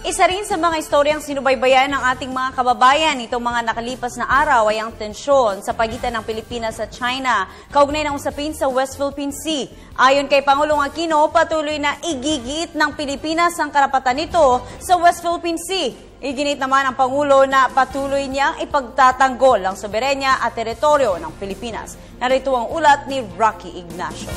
Isa rin sa mga istoryang sinubaybayan ng ating mga kababayan itong mga nakalipas na araw ay ang tensyon sa pagitan ng Pilipinas at China kaugnay ng usapin sa West Philippine Sea. Ayon kay Pangulong Aquino, patuloy na igigit ng Pilipinas ang karapatan nito sa West Philippine Sea. Iginit naman ng Pangulo na patuloy niyang ipagtatanggol ang soberenya at teritoryo ng Pilipinas. Narito ang ulat ni Rocky Ignacio.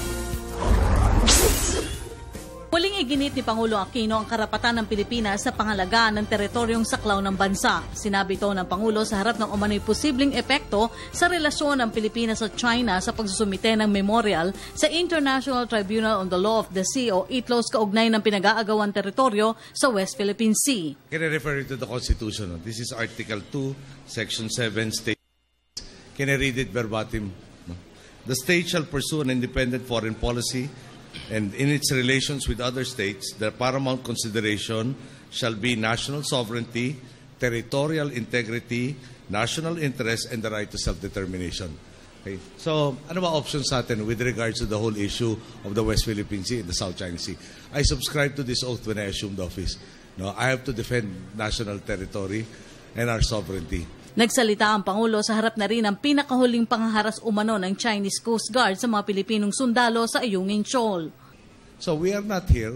Muling iginit ni Pangulong Aquino ang karapatan ng Pilipinas sa pangalagaan ng teritoryong saklaw ng bansa. Sinabi ito ng Pangulo sa harap ng umano'y posibleng epekto sa relasyon ng Pilipinas at China sa pagsusumite ng memorial sa International Tribunal on the Law of the Sea o ITLOS kaugnay ng pinag-aagawang teritoryo sa West Philippine Sea. Can I refer to the Constitution? This is Article 2, Section 7, State. Can I read it verbatim? The state shall pursue an independent foreign policy, and in its relations with other states, the paramount consideration shall be national sovereignty, territorial integrity, national interest, and the right to self-determination. Okay. So, ano ba options natin with regards to the whole issue of the West Philippine Sea and the South China Sea? I subscribe to this oath when I assumed office. No, I have to defend national territory and our sovereignty. Nagsalita ang Pangulo sa harap na rin ng pinakahuling panghaharas umano ng Chinese Coast Guard sa mga Pilipinong sundalo sa Ayungin Shoal. So we are not here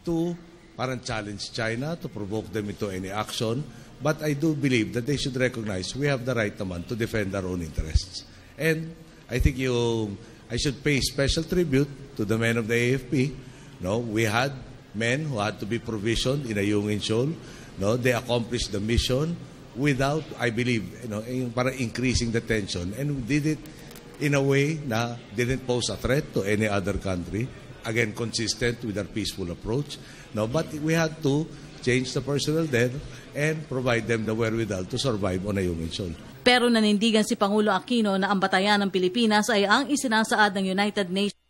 to parang challenge China, to provoke them into any action, but I do believe that they should recognize we have the right naman to defend our own interests. And I think I should pay special tribute to the men of the AFP. We had men who had to be provisioned in Ayungin Shoal. They accomplished the mission without, I believe, para increasing the tension, and we did it in a way na didn't pose a threat to any other country. Again, consistent with our peaceful approach. But we had to change the personnel there and provide them the wherewithal to survive on Ayungin Shoal. Pero nanindigan si Pangulo Aquino na ang batayan ng Pilipinas ay ang isinasaad ng United Nations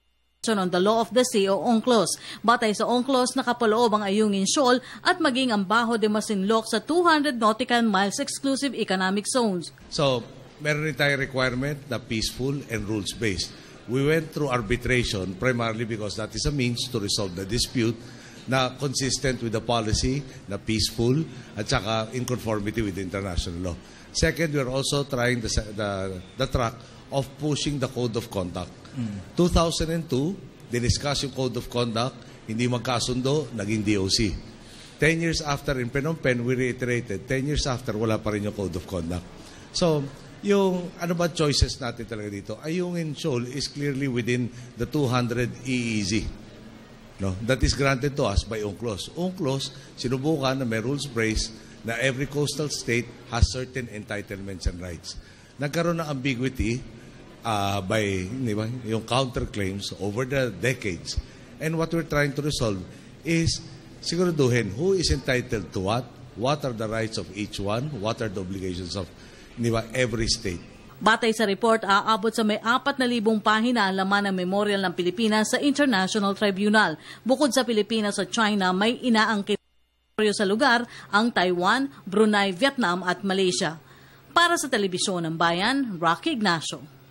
on the Law of the Sea o UNCLOS. Batay sa UNCLOS, nakapaloob ang Ayungin Shoal at maging ang Bajo de Masinloc sa 200 nautical miles exclusive economic zones. So, meron rin tayong requirement na peaceful and rules-based. We went through arbitration primarily because that is a means to resolve the dispute na consistent with the policy na peaceful at saka in conformity with international law. Second, we are also trying the track of pushing the code of conduct. 2002, diniscuss yung code of conduct, hindi magkasundo, naging DOC. 10 years after in Phnom Penh, we reiterated, 10 years after, wala pa rin yung code of conduct. So, yung ano ba choices natin talaga dito? Ayungin Shoal is clearly within the 200 EEZ. That is granted to us by UNCLOS. UNCLOS, sinubukan na may rules-based na every coastal state has certain entitlements and rights. Nagkaroon ng ambiguity by yung counterclaims over the decades. And what we're trying to resolve is siguraduhin who is entitled to what are the rights of each one, what are the obligations of every state. Batay sa report, aabot sa may 4,000 pahina ang laman ng memorial ng Pilipinas sa International Tribunal. Bukod sa Pilipinas at China, may inaangkin sa lugar ang Taiwan, Brunei, Vietnam at Malaysia. Para sa Telebisyon ng Bayan, Rocky Ignacio.